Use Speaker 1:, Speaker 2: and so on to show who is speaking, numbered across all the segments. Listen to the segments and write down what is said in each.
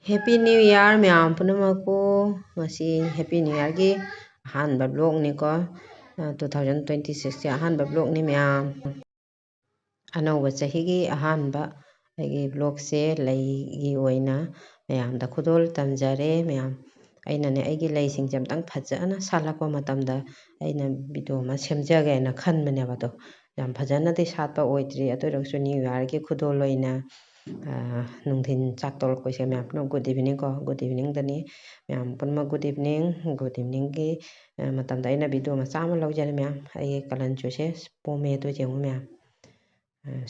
Speaker 1: Happy New Year ma'am punamaku masi Happy New Year gi ahanba vlog ni ko 2026 ahanba vlog ni ma'am anauba chahi gi ahanba aigi vlog se lei gi oina ma'am da khudol tamjare ma'am aina ne aigi lei sing jamtang phajana salakwa matamda aina video ma semjage na khanbane bado yam phajana di satpa oidri atoroksu New Year gi khudol oina nungthin chak tol ko se ma'am no good evening ko good evening dani ma'am punma good evening gi matamda aina video ma chama laujare ma'am ai kalanchu se pome to jengu ma'am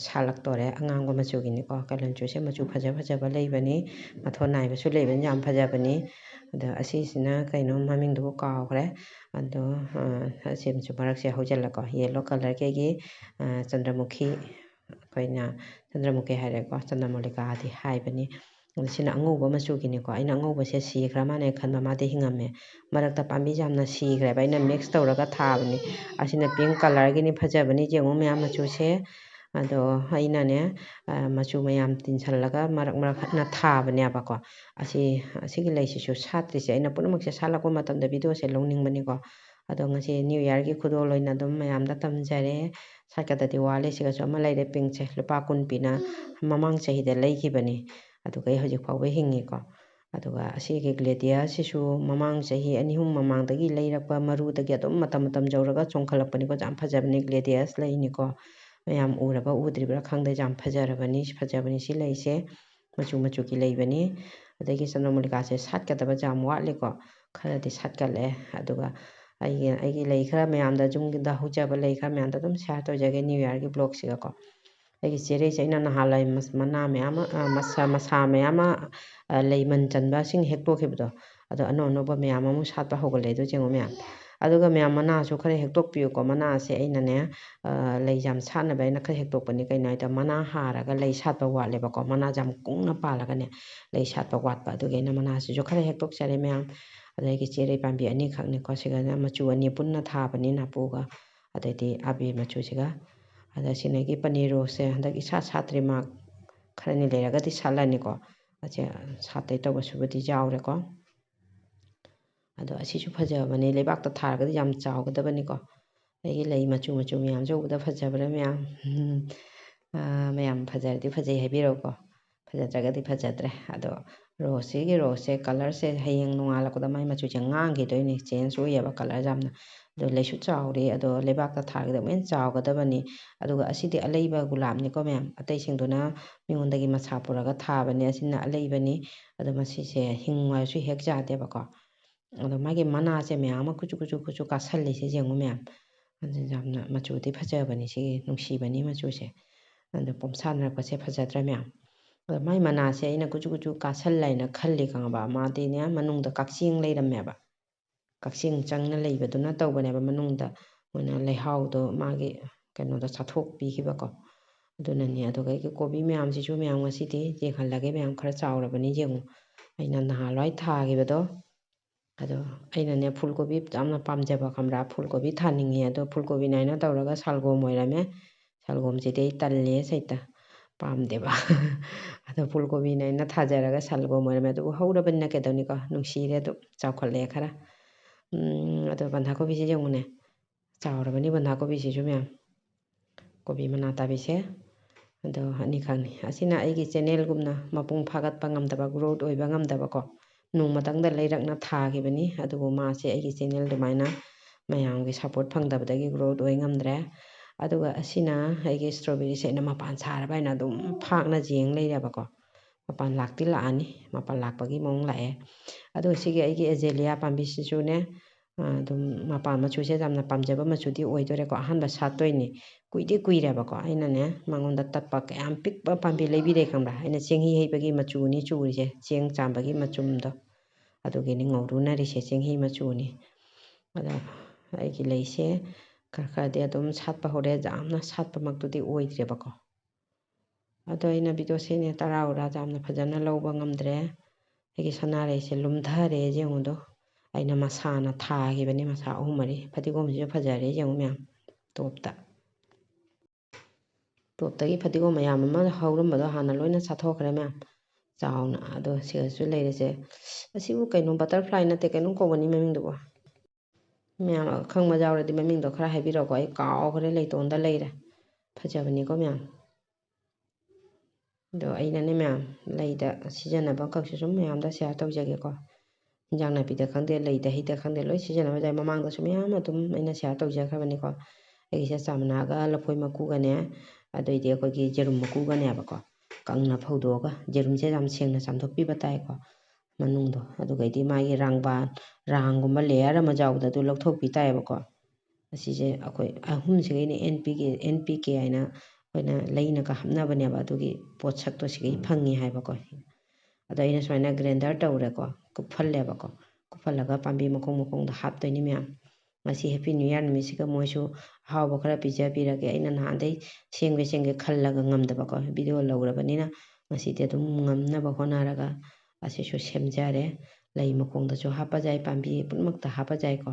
Speaker 1: salak tore angang ma chu gini ko kalanchu se machu phaja leibani mathon nai ba su leibani yam phaja bani ado asi sina kaino maming du kawre ado asim chu barak se hojalla ko yellow color ke gi chandramukhi koina chandramukhi hare ko chandramulika adi hai bani sina anguba machu gini ko aina anguba se sikhra mane khanba mate hingame marakta pambi jamna sikhra ba aina mix tawraga thabani asina pink color gini phaja bani jengu ma'am machu se ado aina ne machu mayam tinsallaga marak khatna thabane abako asigi leisisu satri se aina punamak se salakwa matamda video se longning bani ko ado ngasi New Year gi khudol oina dum mayam da tamjare sakata diwali siga so ama leire pink che lupa kun pina mamang chahi da leikibani aduga hojik fawbe hingi ko aduga asigi gladia sisu mamang chahi anihum mamang dagi leirakpa maru dagi adum matam jawraga chongkhalakpani ko jam phajabani gladias leini ko mayam uraba udribra khangde jam phajabani si leise machu ki leibani adagi chandramulika se satkadaba jam watli ko kharadi satkale aduga aigi lei khara mayam da jumgida hujaba lei khara mayam da dum share tawjage New Year gi vlog siga ko aigi chere se ina nahalai mana mayam masa mayam leiman chanba sing hekto khibdo ado ano ba mayam amu satpa hogale do jengo mayam aduga mayam mana su khare hektok piu ko mana se aina ne lei jam satna ba ina khare hektok pani kaina ita mana haraga lei satpa watle ba ko mana jam kungna palaga ne lei satpa watpa aduga ina mana su khare hektok chare mayam adagi chere pambi ani khakni ko siga na machu ani punna thabani na puga adadi abi machu siga ada sinagi paniro se handagi satri ma kharani leraga di salani ko ache satai to basubadi jawre ko ado asisu phajabani lebakta tharagadi yam chawgadabani ko aigi lei machu miyam jawda phajabra miyam phajardi phajai haibiro ko phajadragadi phajadre ado rose color se hayeng nungala ko da mai machu jangang gi doini change oyaba color jamna ado leisu chawri ado lebakta tharagada men chawgadabani aduga asidi aleiba gulab ni ko miyam atai singduna mingondagi masa puraga thabani asina aleibani ado masise hingwa su hek jadeba ko ado magi mana se miyam kuchu kasalli se jengu miyam ado jamna machu di phajabani si nungsibani machu se ado pomsanra ko se phajadra miyam mai mana se aina kuchu kasallai khalli kangaba madi ne manungda kakching leirameba kakching changna leibaduna tawbaneba manungda mona leihaudo magi kanoda chathok pikibako adunani aduga kobi miyam sisu miyam ngasidi jekhallage miyam khara chawrabani jengu aina nahalwai thagibado ado aina ne fulgobi jamna pamjaba khamra fulgobi thaningi ado fulgobi naina tawraga salgom oirame salgom jide talle saita pamdeba ado fulgobi naina thajaraga salgom oirame ado haurabana kedoni ko nungsire ado chawkhalle khara ado bandhakobi si jengune chawrabani bandhakobi sisu miyam kobi mana tabise ado ani khangni asina aigi channel gumna mapung phagatpa ngamdaba growth oiba ngamdaba ko nungmatangda leirakna thagibani adubu mase aigi channel dumaina mayamgi support phangdabadagi growth oi ngamdre aduga asina aigi strawberry se na mapan saraba ina dum phakna jeng leiraba ko mapan lakti laani mapan lakpagi mong lae aduga sigi aigi azalea pambi sisu ne dum mapan machu se jamna pamjaba machu di oidore ko ahanba sattoini kuireba ko aina ne mangonda tatpa kayam pikpa pambi leibire khambra aina chenghi heibagi machu ni churise cheng chambagi machumdo adugini ngorunari se chenghi machu ni ada aigi leise khade adum satpa hore jamna satpa maktudi oidreba ko ado aina video se ne taraura jamna phajana lawba ngamdre aigi sanare se lumthare jengudo aina masana thagibani masa ahumari phatigom je phajare jengu miyam toptagi phatigom mayam ama haurambado hana loina chathokre miyam ꯆꯥꯎꯅ ꯑꯗꯣ ꯁꯤꯒꯁꯨ ꯂꯩꯔꯤꯁꯦ ꯑꯁꯤꯕꯨ ꯀꯩꯅꯣ butterfly ꯅꯠꯇꯦ ꯀꯩꯅꯣꯝ ꯀꯧꯕꯅꯤ ꯃꯃꯤꯡꯗꯨꯕꯨ ꯃꯌꯥꯝ ꯈꯪꯕ ꯌꯥꯎꯔꯗꯤ ꯃꯃꯤꯡꯗꯣ ꯈꯔ ꯍꯥꯏꯕꯤꯔꯛꯑꯣꯀꯣ ꯑꯩ ꯀꯥꯎꯈ꯭ꯔꯦ ꯂꯩꯇꯣꯟꯗ ꯂꯩꯔꯦ ꯐꯖꯕꯅꯤꯀꯣ ꯃꯌꯥꯝ ꯑꯗꯣ ꯑꯩꯅꯅꯦ ꯃꯌꯥꯝ ꯂꯩꯗ ꯁꯤꯖꯤꯟꯅꯕ ꯈꯛꯁꯨ ꯁꯨꯝ ꯃꯌꯥꯝꯗ ꯁꯦꯌꯔ ꯇꯧꯖꯒꯦꯀꯣ ꯏꯟꯖꯥꯡ ꯅꯥꯄꯤꯗ ꯈꯪꯗꯦ ꯂꯩꯗ ꯍꯩꯗ ꯈꯪꯗꯦ ꯂꯣꯏ ꯁꯤꯖꯤꯟꯅꯕ ꯌꯥꯏ ꯃꯃꯥꯡꯗꯁꯨ ꯃꯌꯥꯝ ꯑꯗꯨꯝ ꯑꯩꯅ ꯁꯦꯌꯔ ꯇꯧꯖꯈ꯭ꯔꯕꯅꯤꯀꯣ ꯑꯩꯒꯤꯁꯦ ꯆꯥꯃꯅꯥꯒ ꯂꯐꯣꯏ ꯃꯀꯨꯒꯅꯦ ꯑꯗꯩꯗꯤ ꯑꯩꯈꯣꯏꯒꯤ ꯌꯦꯔꯨꯝ ꯃꯀꯨꯒꯅꯦꯕꯀꯣ ꯀꯪꯅ ꯐꯧꯗꯣꯛꯑꯒ ꯌꯦꯔꯨꯝꯁꯦ ꯌꯥꯝ ꯁꯦꯡꯅ ꯆꯥꯝꯊꯣꯛꯄꯤꯕ ꯇꯥꯏꯀꯣ ꯃꯅꯨꯡꯗꯣ ꯑꯗꯨꯒꯩꯗꯤ ꯃꯥꯒꯤ ꯔꯥꯡꯒꯨꯝꯕ ꯂꯦꯌꯔ ꯑꯃ ꯌꯥꯎꯕꯗ ꯑꯗꯨ ꯂꯧꯊꯣꯛꯄꯤ ꯇꯥꯏꯌꯦꯕꯀꯣ ꯑꯁꯤꯁꯦ ꯑꯩꯈꯣꯏ ꯑꯍꯨꯝꯁꯤꯒꯩꯅ NPK ꯍꯥꯏꯅ ꯑꯩꯈꯣꯏꯅ ꯂꯩꯅꯒ ꯍꯥꯞꯅꯕꯅꯦꯕ ꯑꯗꯨꯒꯤ ꯄꯣꯠꯁꯛꯇꯣ ꯁꯤꯒꯩ ꯐꯪꯉꯤ ꯍꯥꯏꯕꯀꯣ ꯑꯗꯣ ꯑꯩꯅ ꯁꯨꯃꯥꯏꯅ ꯒ꯭ꯔꯦꯟꯗꯔ ꯇꯧꯔꯦꯀꯣ ꯀꯨꯞꯍꯜꯂꯦꯕꯀꯣ ꯀꯨꯞꯍꯜꯂꯒ ꯄꯥꯝꯕꯤ ꯃꯈꯣꯡꯗ ꯍꯥꯞꯇꯣꯏꯅꯤ ꯃꯌꯥꯝ ꯉꯁꯤ ꯍꯦꯄꯤ ꯅ꯭ꯌꯨ ꯏꯌꯥꯔ ꯅꯨꯃꯤꯠꯁꯤꯒ ꯃꯣꯏꯁꯨ ꯑꯍꯥꯎꯕ ꯈꯔ ꯄꯤꯖꯕꯤꯔꯒꯦ ꯑꯩꯅ ꯅꯍꯥꯟꯗꯩ ꯁꯦꯝꯒꯦ ꯈꯜꯂꯒ ꯉꯝꯗꯕꯀꯣ ꯚꯤꯗꯤꯑꯣ ꯂꯧꯔꯕꯅꯤꯅ ꯉꯁꯤꯗꯤ ꯑꯗꯨꯝ ꯉꯝꯅꯕ ꯍꯣꯠꯅꯔꯒ ꯑꯁꯤꯁꯨ ꯁꯦꯝꯖꯔꯦ ꯂꯩ ꯃꯈꯣꯡꯗꯁꯨ ꯍꯥꯞꯄ ꯌꯥꯏ ꯄꯥꯝꯕꯤ ꯄꯨꯝꯅꯃꯛꯇ ꯍꯥꯞꯄ ꯌꯥꯏꯀꯣ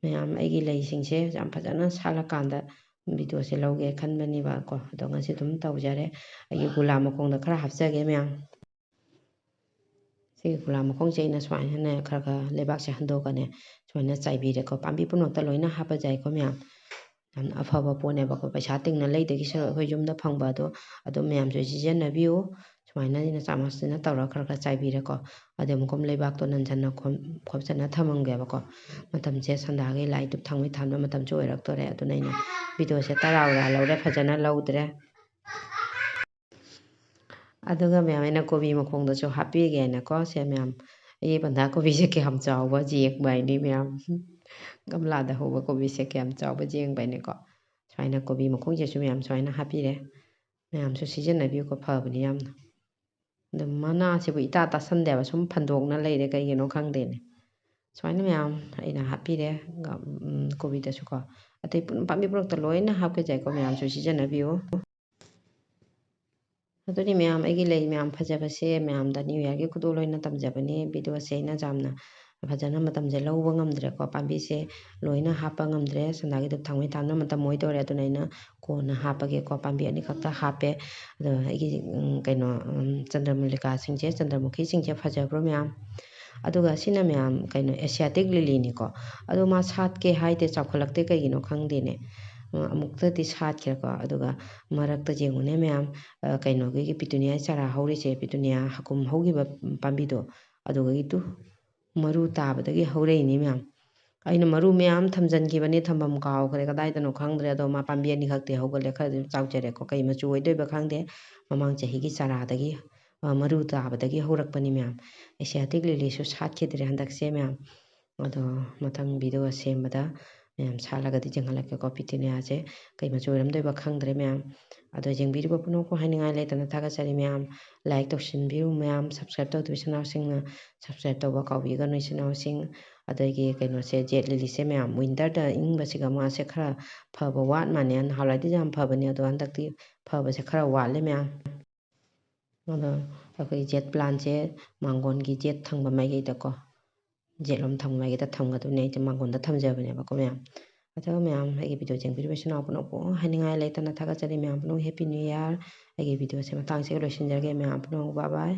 Speaker 1: ꯃꯌꯥꯝ ꯑꯩꯒꯤ ꯂꯩꯁꯤꯡꯁꯦ ꯌꯥꯝ ꯐꯖꯅ ꯁꯥꯠꯂꯀꯥꯟꯗ ꯚꯤꯗꯤꯑꯣꯁꯦ ꯂꯧꯒꯦ ꯈꯟꯕꯅꯦꯕꯀꯣ ꯑꯗꯣ ꯉꯁꯤ ꯑꯗꯨꯝ ꯇꯧꯖꯔꯦ ꯑꯩꯒꯤ ꯒꯨꯂꯥ ꯃꯈꯣꯡꯗ ꯈꯔ ꯍꯥꯞꯆꯒꯦ ꯃꯌꯥꯝ ꯁꯤꯒꯤ ꯒꯨꯂꯥ ꯃꯈꯣꯡꯁꯦ ꯑꯩꯅ ꯁꯨꯃꯥꯏꯅꯅꯦ ꯈꯔ ꯂꯩꯕꯥꯛꯁꯦ ꯍꯟꯗꯣꯛꯑꯒꯅꯦ ꯁꯨꯃꯥꯏꯅ ꯆꯥꯏꯕꯤꯔꯦꯀꯣ ꯄꯥꯝꯕꯤ ꯄꯨꯝꯅꯃꯛꯇ ꯂꯣꯏꯅ ꯍꯥꯞꯄ ꯌꯥꯏꯀꯣ ꯃꯌꯥꯝ ꯌꯥꯝꯅ ꯑꯐꯕ ꯄꯣꯠꯅꯦꯕꯀꯣ ꯄꯩꯁꯥ ꯇꯤꯡꯅ ꯂꯩꯗꯒꯤ ꯁꯔꯨꯛ ꯑꯩꯈꯣꯏ ꯌꯨꯝꯗ ꯐꯪꯕ ꯑꯗꯣ ꯑꯗꯨꯝ ꯃꯌꯥꯝꯁꯨ ꯁꯤꯖꯤꯟꯅꯕꯤꯌꯨ ꯁꯨꯃꯥꯏꯅ ꯑꯩꯅ ꯆꯥꯃꯁꯁꯤꯅ ꯇꯧꯔꯒ ꯈꯔ ꯆꯥꯏꯕꯤꯔꯦꯀꯣ ꯑꯗꯩ ꯑꯃꯨꯛꯀ ꯂꯩꯕꯥꯛꯇꯣ ꯅꯟꯖꯟꯅ ꯈꯣꯞꯆꯟꯅ ꯊꯝꯃꯝꯒꯦꯕꯀꯣ ꯃꯇꯝꯁꯦ ꯁꯟꯗꯥꯒꯤ ꯂꯥꯏ ꯙꯨꯞ ꯊꯥꯡꯃꯩ ꯊꯥꯟꯕ ꯃꯇꯝꯁꯨ ꯑꯣꯏꯔꯛꯇꯣꯔꯦ ꯑꯗꯨꯅ ꯑꯩꯅ ꯚꯤꯗꯤꯑꯣꯁꯦ ꯇꯔꯥ ꯂꯧꯔꯦ ꯐꯖꯅ ꯂꯧꯗ꯭ꯔꯦ ꯑꯗꯨꯒ ꯃꯌꯥꯝ ꯑꯩꯅ ꯀꯣꯕꯤ ꯃꯈꯣꯡꯗꯁꯨ ꯍꯥꯞꯄꯤꯒꯦꯅꯀꯣ ꯁꯦ ꯃꯌꯥꯝ ꯑꯩꯒꯤ ꯕꯟꯙꯥ ꯀꯣꯕꯤꯁꯦ ꯀꯌꯥꯝ ꯆꯥꯎꯕ ꯌꯦꯡꯕ ꯍꯥꯏꯅꯤ ꯃꯌꯥꯝ ꯒꯝꯂꯥꯗ ꯍꯧꯕ ꯀꯣꯕꯤꯁꯦ ꯀꯌꯥꯝ ꯆꯥꯎꯕ ꯌꯦꯡꯕ ꯍꯥꯏꯅꯤꯀꯣ ꯁꯨꯃꯥꯏꯅ ꯀꯣꯕꯤ ꯃꯈꯣꯡꯁꯤꯁꯨ ꯃꯌꯥꯝ ꯁꯨꯃꯥꯏꯅ ꯍꯥꯞꯄꯤꯔꯦ ꯃꯌꯥꯝꯁꯨ ꯁꯤꯖꯤꯟꯅꯕꯤꯌꯨꯀꯣ ꯐꯕꯅꯤ ꯌꯥꯝꯅ ꯑꯗꯨ ꯃꯅꯥꯁꯤꯕꯨ ꯏꯇꯥ ꯇꯥꯁꯟꯗꯦꯕ ꯁꯨꯝ ꯐꯟꯗꯣꯛꯅ ꯂꯩꯔꯦ ꯀꯩꯒꯤꯅꯣ ꯈꯪꯗꯦꯅꯦ ꯁꯨꯃꯥꯏꯅ ꯃꯌꯥꯝ ꯑꯩꯅ ꯍꯥꯞꯄꯤꯔꯦ ꯀꯣꯕꯤꯗꯁꯨꯀꯣ ꯑꯇꯩ ꯄꯥꯝꯕꯤ ꯄꯨꯝꯅꯃꯛꯇ ꯂꯣꯏꯅ ꯍꯥꯞꯀꯖꯩꯀꯣ ꯃꯌꯥꯝꯁꯨ ꯁꯤꯖꯤꯟꯅꯕꯤꯌꯨ ꯑꯗꯨꯗꯤ ꯃꯌꯥꯝ ꯑꯩꯒꯤ ꯂꯩ ꯃꯌꯥꯝ ꯐꯖꯕꯁꯦ ꯃꯌꯥꯝꯗ ꯅ꯭ꯌꯨ ꯏꯌꯥꯔꯒꯤ ꯈꯨꯗꯣꯜ ꯑꯣꯏꯅ ꯇꯝꯖꯕꯅꯤ ꯚꯤꯗꯤꯑꯣꯁꯦ ꯑꯩꯅ ꯌꯥꯝꯅ ꯐꯖꯅ ꯃꯇꯝꯁꯦ ꯂꯧꯕ ꯉꯝꯗ꯭ꯔꯦꯀꯣ ꯄꯥꯝꯕꯤꯁꯦ ꯂꯣꯏꯅ ꯍꯥꯞꯄ ꯉꯝꯗ꯭ꯔꯦ ꯁꯟꯗꯥꯒꯤ ꯙꯨꯞ ꯊꯥꯡꯃꯩ ꯊꯥꯟꯕ ꯃꯇꯝ ꯑꯣꯏꯗꯣꯔꯦ ꯑꯗꯨꯅ ꯑꯩꯅ ꯀꯣꯟꯅ ꯍꯥꯞꯄꯒꯦꯀꯣ ꯄꯥꯝꯕꯤ ꯑꯅꯤꯈꯛꯇ ꯍꯥꯞꯄꯦ ꯑꯗꯣ ꯑꯩꯒꯤ ꯀꯩꯅꯣ ꯆꯟꯗ꯭ꯔꯃꯜꯂꯤꯀꯥꯁꯤꯡꯁꯦ ꯆꯟꯗ꯭ꯔꯃꯨꯈꯤꯁꯤꯡꯁꯦ ꯐꯖꯕ꯭ꯔꯣ ꯃꯌꯥꯝ ꯑꯗꯨꯒ ꯁꯤꯅ ꯃꯌꯥꯝ ꯀꯩꯅꯣ ꯑꯦꯁꯤꯌꯥꯇꯤꯛ ꯂꯤꯂꯤꯅꯤꯀꯣ ꯑꯗꯣ ꯃꯥ ꯁꯥꯠꯀꯦ ꯍꯥꯏꯗꯦ ꯆꯥꯎꯈꯠꯂꯛꯇꯦ ꯀꯩꯒꯤꯅꯣ ꯈꯪꯗꯦꯅꯦ ꯑꯃꯨꯛꯇꯗꯤ ꯁꯥꯠꯈ꯭ꯔꯦꯀꯣ ꯑꯗꯨꯒ ꯃꯔꯛꯇ ꯌꯦꯡꯉꯨꯅꯦ ꯃꯌꯥꯝ ꯀꯩꯅꯣꯒꯤ ꯄꯤꯇꯨꯅꯤꯌꯥ ꯆꯥꯔꯥ ꯍꯧꯔꯤꯁꯦ ꯄꯤꯇꯨꯅꯤꯌꯥ ꯍꯥꯀꯨꯝ ꯍꯧꯈꯤꯕ ꯄꯥꯝꯕꯤꯗꯣ ꯑꯗꯨꯒꯤꯗꯨ ꯃꯔꯨ ꯇꯥꯕꯗꯒꯤ ꯍꯧꯔꯛꯏꯅꯤ ꯃꯌꯥꯝ ꯑꯩꯅ ꯃꯔꯨ ꯃꯌꯥꯝ ꯊꯝꯖꯤꯟꯈꯤꯕꯅꯤ ꯊꯝꯐꯝ ꯀꯥꯎꯈ꯭ꯔꯦ ꯀꯗꯥꯏꯗꯅꯣ ꯈꯪꯗ꯭ꯔꯦ ꯑꯗꯣ ꯃꯥ ꯄꯥꯝꯕꯤ ꯑꯅꯤꯈꯛꯇꯤ ꯍꯧꯒꯠꯂꯦ ꯈꯔꯗꯤ ꯑꯗꯨꯝ ꯆꯥꯎꯖꯔꯦꯀꯣ ꯀꯩ ꯃꯆꯨ ꯑꯣꯏꯗꯣꯏꯕ ꯈꯪꯗꯦ ꯃꯃꯥꯡ ꯆꯍꯤꯒꯤ ꯆꯥꯔꯥꯗꯒꯤ ꯃꯔꯨ ꯇꯥꯕꯗꯒꯤ ꯍꯧꯔꯛꯄꯅꯤ ꯃꯌꯥꯝ ꯑꯦꯁꯤꯌꯥꯇꯤꯛ ꯂꯤꯂꯤꯁꯨ ꯁꯥꯠꯈꯤꯗ꯭ꯔꯦ ꯍꯟꯗꯛꯁꯦ ꯃꯌꯥꯝ ꯑꯗꯣ ꯃꯊꯪ ꯚꯤꯗꯤꯑꯣ ꯁꯦꯝꯕꯗ ꯃꯌꯥꯝ ꯁꯥꯠꯂꯒꯗꯤ ꯌꯦꯡꯍꯜꯂꯛꯀꯦꯀꯣ ꯄꯤꯇꯨꯅꯤꯌꯥꯁꯦ ꯀꯩ ꯃꯆꯨ ꯑꯣꯏꯔꯝꯗꯣꯏꯕ ꯈꯪꯗ꯭ꯔꯦ ꯃꯌꯥꯝ ꯑꯗꯣ ꯌꯦꯡꯕꯤꯔꯤꯕ ꯄꯨꯝꯅꯃꯛꯄꯨ ꯍꯥꯏꯅꯤꯡꯉꯥꯏ ꯂꯩꯇꯅ ꯊꯥꯒꯠꯆꯔꯤ ꯃꯌꯥꯝ ꯂꯥꯏꯛ ꯇꯧꯁꯤꯟꯕꯤꯌꯨ ꯃꯌꯥꯝ ꯁꯞꯁꯀ꯭ꯔꯥꯏꯕ ꯇꯧꯗꯕ ꯏꯆꯤꯟ ꯏꯅꯥꯎꯁꯤꯡꯅ ꯁꯞꯁꯀ꯭ꯔꯥꯏꯕ ꯇꯧꯕ ꯀꯥꯎꯕꯤꯒꯅꯨ ꯏꯆꯤꯟ ꯏꯅꯥꯎꯁꯤꯡ ꯑꯗꯒꯤ ꯀꯩꯅꯣꯁꯦ ꯖꯦꯠ ꯂꯤꯂꯤꯁꯦ ꯃꯌꯥꯝ ꯋꯤꯟꯇꯔꯗ ꯏꯪꯕꯁꯤꯒ ꯃꯥꯁꯦ ꯈꯔ ꯐꯕ ꯋꯥꯠ ꯃꯥꯟꯅꯦ ꯅꯍꯥꯟꯋꯥꯏꯗꯤ ꯌꯥꯝ ꯐꯕꯅꯦ ꯑꯗꯣ ꯍꯟꯗꯛꯇꯤ ꯐꯕꯁꯦ ꯈꯔ ꯋꯥꯠꯂꯦ ꯃꯌꯥꯝ ꯑꯗꯣ ꯑꯩꯈꯣꯏ ꯖꯦꯠ ꯄ꯭ꯂꯥꯟꯁꯦ ꯃꯥꯡꯒꯣꯟꯒꯤ ꯖꯦꯠ ꯊꯪꯕ ꯃꯥꯏꯀꯩꯗꯀꯣ ꯖꯦꯠꯂꯣꯝ ꯊꯪꯕ ꯃꯥꯏꯀꯩꯗ ꯊꯝꯒꯗꯣꯏꯅꯦ ꯑꯩꯁꯦ ꯃꯥꯡꯒꯣꯟꯗ ꯊꯝꯖꯕꯅꯦꯕꯀꯣ ꯃꯌꯥꯝ ꯑꯗꯨꯒ ꯃꯌꯥꯝ ꯑꯩꯒꯤ ꯚꯤꯗꯤꯑꯣ ꯌꯦꯡꯕꯤꯔꯤꯕ ꯏꯆꯤꯟ ꯏꯅꯥꯎ ꯄꯨꯝꯅꯃꯛꯄꯨ ꯍꯥꯏꯅꯤꯡꯉꯥꯏ ꯂꯩꯇꯅ ꯊꯥꯒꯠꯆꯔꯤ ꯃꯌꯥꯝ ꯄꯨꯝꯅꯃꯛ ꯍꯦꯄꯤ ꯅ꯭ꯌꯨ ꯏꯌꯥꯔ ꯑꯩꯒꯤ ꯚꯤꯗꯤꯑꯣꯁꯦ ꯃꯇꯥꯡꯁꯤꯒ ꯂꯣꯏꯁꯤꯟꯖꯔꯒꯦ ꯃꯌꯥꯝ ꯄꯨꯝꯅꯃꯛ ꯕꯥꯏ ꯕꯥꯏ